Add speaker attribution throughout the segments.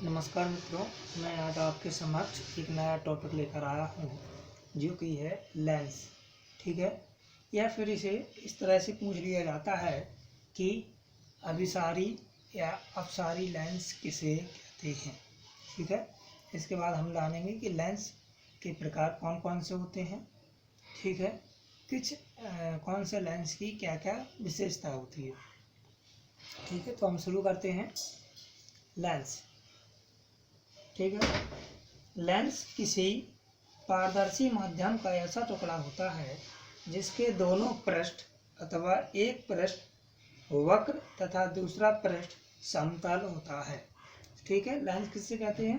Speaker 1: नमस्कार मित्रों, मैं आज आपके समक्ष एक नया टॉपिक लेकर आया हूँ जो कि है लेंस। ठीक है, या फिर इसे इस तरह से पूछ लिया जाता है कि अभिसारी या अपसारी लेंस किसे कहते हैं। ठीक है, इसके बाद हम जानेंगे कि लेंस के प्रकार कौन कौन से होते हैं। ठीक है, कौन से लेंस की क्या क्या विशेषता होती है। ठीक है, तो हम शुरू करते हैं। लेंस, ठीक है, लेंस किसी पारदर्शी माध्यम का ऐसा टुकड़ा होता है जिसके दोनों पृष्ठ अथवा एक पृष्ठ वक्र तथा दूसरा पृष्ठ समतल होता है। ठीक है, लेंस किससे कहते हैं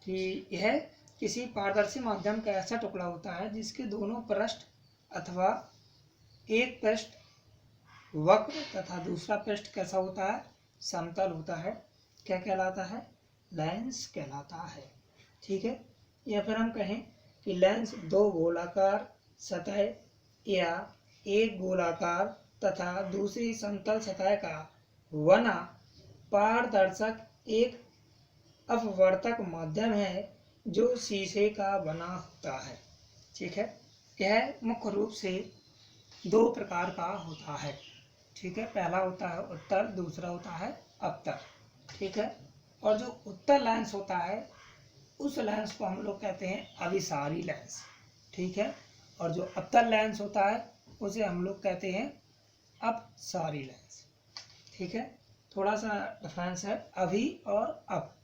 Speaker 1: कि यह किसी पारदर्शी माध्यम का ऐसा टुकड़ा होता है जिसके दोनों पृष्ठ अथवा एक पृष्ठ वक्र तथा दूसरा पृष्ठ कैसा होता है, समतल होता है। क्या कहलाता है? लेंस कहलाता है। ठीक है, या फिर हम कहें कि लेंस दो गोलाकार सतह या एक गोलाकार तथा दूसरी समतल सतह का बना पारदर्शक एक अपवर्तक माध्यम है जो शीशे का बना होता है। ठीक है, यह मुख्य रूप से दो प्रकार का होता है। ठीक है, पहला होता है उत्तल, दूसरा होता है अवतल। ठीक है, और जो उत्तल लेंस होता है उस लेंस को हम लोग कहते हैं अभिसारी लेंस। ठीक है, और जो अवतल लेंस होता है उसे हम लोग कहते हैं अपसारी लेंस। ठीक है, थोड़ा सा डिफरेंस है अभी और अब।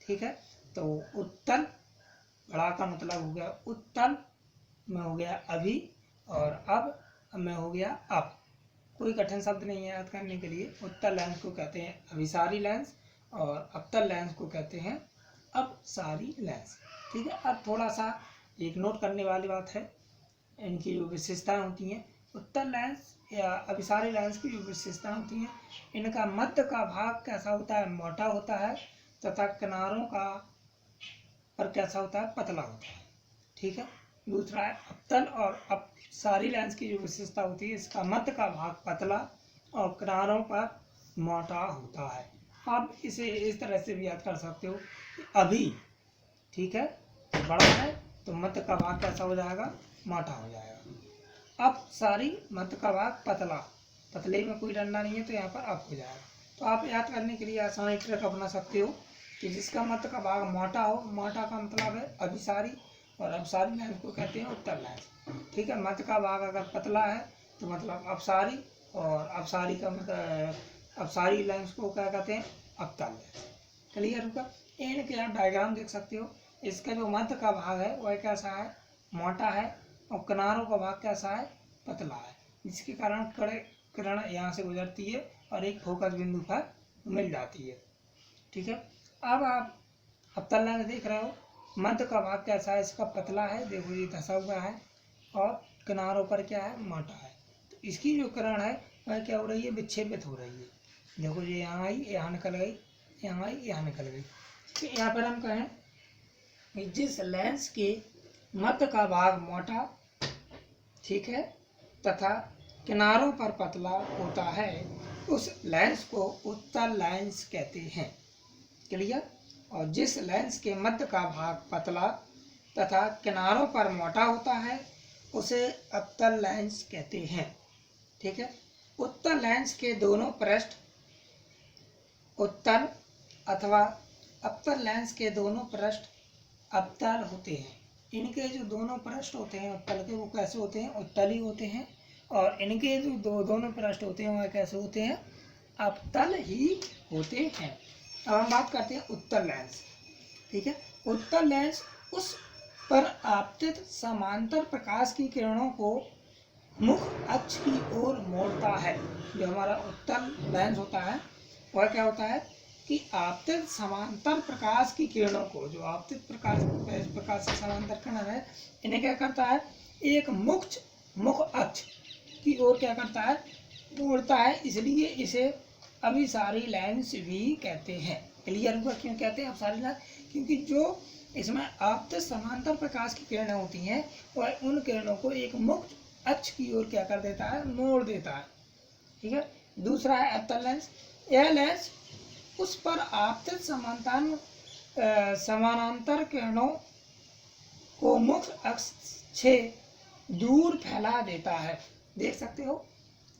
Speaker 1: ठीक है, तो उत्तल बड़ा का मतलब हो गया उत्तल में हो गया अभी, और अब में हो गया अब। कोई कठिन शब्द नहीं है याद करने के लिए। उत्तल लेंस को कहते हैं अभिसारी लेंस और अवतल लेंस को कहते हैं अपसारी लेंस। ठीक है, अब थोड़ा सा एक नोट करने वाली बात है, इनकी जो विशेषताएं होती हैं, उत्तल लेंस या अभिसारी लेंस की जो विशेषताएं होती हैं, इनका मध्य का भाग कैसा होता है, मोटा होता है, तथा किनारों का पर कैसा होता है, पतला होता है। ठीक है, दूसरा है अवतल और अपसारी लेंस की जो विशेषता होती है, इसका मध्य का भाग पतला और किनारों पर मोटा होता है। आप इसे इस तरह से भी याद कर सकते हो कि अभी, ठीक है, बड़ा है तो मध्य का भाग कैसा हो जाएगा, मोटा हो जाएगा। अब सारी मध्य का भाग पतला, पतले में कोई डंडा नहीं है तो यहाँ पर अब हो जाएगा। तो आप याद करने के लिए आसान ट्रिक अपना सकते हो कि जिसका मध्य का भाग मोटा हो, मोटा का मतलब है अभिसारी, और अपसारी लेंस को कहते हैं उत्तल लेंस। ठीक है, मध्य का भाग अगर पतला है तो मतलब अपसारी, और अपसारी का मतलब अपसारी लेंस को क्या कहते हैं, अवतल लेंस। क्लियर होगा? इनके आप डायग्राम देख सकते हो। इसका जो मध्य का भाग है वह कैसा है, मोटा है, और किनारों का भाग कैसा है, पतला है, जिसके कारण किरण यहाँ से गुजरती है और एक फोकस बिंदु पर मिल जाती है। ठीक है, अब आप अवतल लेंस देख रहे हो, मध्य का भाग कैसा है, इसका पतला है, देखो ये धसा हुआ है, और किनारों पर क्या है, मोटा है। तो इसकी जो किरण है वह क्या हो रही है, विक्षेपित हो रही है। देखो ये यहाँ आई, यहाँ निकल गई, यहाँ आई, यहाँ निकल गई। तो यहाँ पर हम कहें कि जिस लेंस के मध्य का भाग मोटा, ठीक है, तथा किनारों पर पतला होता है, उस लेंस को उत्तल लेंस कहते हैं। क्लियर? और जिस लेंस के मध्य का भाग पतला तथा किनारों पर मोटा होता है उसे अवतल लेंस कहते हैं। ठीक है, उत्तल लेंस के दोनों पृष्ठ उत्तल अथवा अवतल लेंस के दोनों पृष्ठ अवतल होते हैं। इनके जो दोनों पृष्ठ होते हैं उत्तल के, वो कैसे होते हैं, उत्तली होते हैं, और इनके जो दोनों पृष्ठ होते हैं वह कैसे होते हैं, अवतल ही होते हैं। अब हम बात करते हैं उत्तल लेंस। ठीक है, उत्तल लेंस उस पर आपतित समांतर प्रकाश की किरणों को मुख्य अक्ष की ओर मोड़ता है। जो हमारा उत्तल लेंस होता है वह क्या होता है कि आपतित समांतर प्रकाश की किरणों को, जो आपतित प्रकाश से समांतर किरण है, इन्हें क्या करता है, एक मुख्य अक्ष की ओर क्या करता है, मोड़ता है। इसलिए इसे अभिसारी लेंस भी कहते हैं। क्लियर हुआ क्यों कहते हैं अपसारी लेंस? क्योंकि जो इसमें आपतित समांतर प्रकाश की किरणें होती हैं वह उन किरणों को एक मुख्य अक्ष की ओर क्या कर देता है, मोड़ देता है। ठीक है, दूसरा है अवतल लेंस। यह लेंस उस पर आपतित समानांतर किरणों को मुख्य अक्ष से दूर फैला देता है। देख सकते हो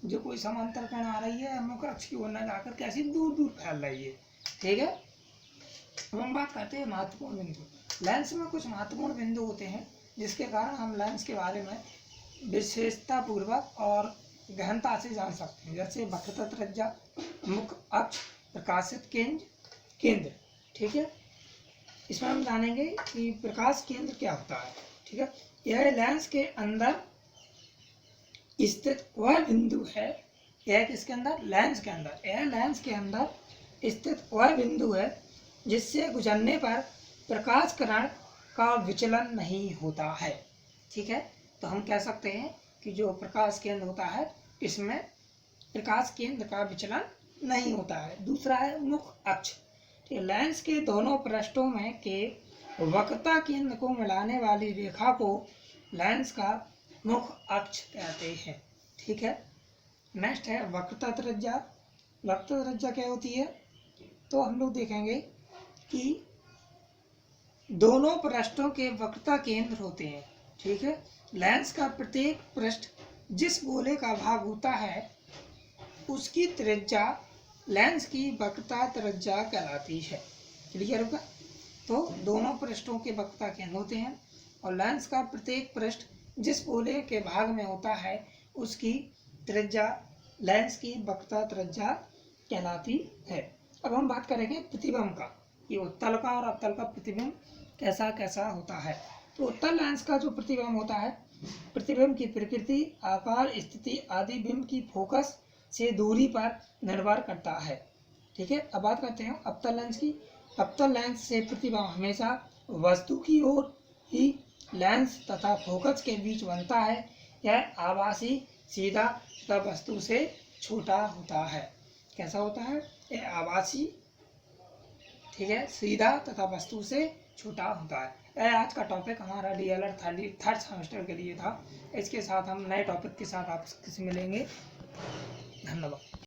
Speaker 1: जो कोई समांतर किरण आ रही है मुख्य अक्ष की ओर न जाकर कैसी दूर दूर फैल रही है। ठीक है, अब हम बात करते हैं महत्वपूर्ण बिंदु। लेंस में कुछ महत्वपूर्ण बिंदु होते हैं जिसके कारण हम लेंस के बारे में विशेषता पूर्वक और गहनता से जान सकते हैं, जैसे वक्रता त्रिज्या, मुख्य अक्ष, प्रकाशित केंद्र। ठीक है, इसमें हम जानेंगे कि प्रकाश केंद्र क्या होता है। ठीक है, यह लेंस के अंदर स्थित वह बिंदु है, यह किसके अंदर, लेंस के अंदर, यह लेंस के अंदर स्थित वह बिंदु है जिससे गुजरने पर प्रकाश किरण का विचलन नहीं होता है। ठीक है, तो हम कह सकते हैं कि जो प्रकाश केंद्र होता है इसमें प्रकाश केंद्र का विचलन नहीं होता है। दूसरा है मुख्य अक्ष। ठीक है, लेंस के दोनों पृष्ठों में के वक्रता केंद्र को मिलाने वाली रेखा को लेंस का मुख्य अक्ष कहते हैं। ठीक है, नेक्स्ट है वक्रता त्रिज्या। वक्रता त्रिज्या क्या होती है, तो हम लोग देखेंगे कि दोनों पृष्ठों के वक्रता केंद्र होते हैं। ठीक है, लेंस का प्रत्येक पृष्ठ जिस गोले का भाग होता है उसकी त्रिज्या लेंस की वक्रता त्रिज्या कहलाती है। क्लियर होगा, तो दोनों पृष्ठों के वक्रता केंद्र होते हैं और लेंस का प्रत्येक पृष्ठ जिस गोले के भाग में होता है उसकी त्रिज्या लेंस की वक्रता त्रिज्या कहलाती है। अब हम बात करेंगे प्रतिबिंब का, कि उत्तल का और अवतल का प्रतिबिंब कैसा कैसा होता है। तो उत्तल लेंस का जो प्रतिबिंब होता है, प्रतिबिंब की प्रकृति, आकार, स्थिति आदि बिंब की फोकस से दूरी पर निर्भर करता है। ठीक है, अब बात करते हैं अवतल लेंस की। अवतल लेंस से प्रतिबिंब हमेशा वस्तु की ओर ही लेंस तथा फोकस के बीच बनता है। यह आभासी, सीधा तथा वस्तु से छोटा होता है। कैसा होता है, यह आभासी, ठीक है, सीधा तथा वस्तु से छोटा होता है। यह आज का टॉपिक हमारा डीएलएड थर्ड सेमेस्टर के लिए था। इसके साथ हम नए टॉपिक के साथ आपसे मिलेंगे। धन्यवाद।